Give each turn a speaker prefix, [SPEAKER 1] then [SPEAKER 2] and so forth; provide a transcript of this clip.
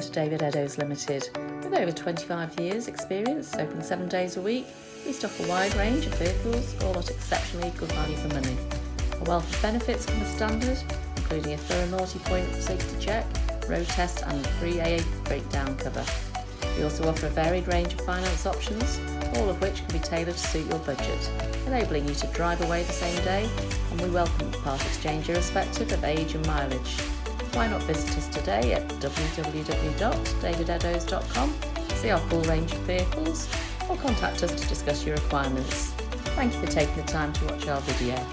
[SPEAKER 1] to David Eddowes Limited. With over 25 years experience, open 7 days a week, we stock a wide range of vehicles, all at exceptionally good value for money. A wealth of benefits come as standard, including a thorough multi-point safety check, road test and free AA breakdown cover. We also offer a varied range of finance options, all of which can be tailored to suit your budget, enabling you to drive away the same day, and we welcome part exchange irrespective of age and mileage. Why not visit us today at www.davideddowes.com, see our full range of vehicles, or contact us to discuss your requirements. Thank you for taking the time to watch our video.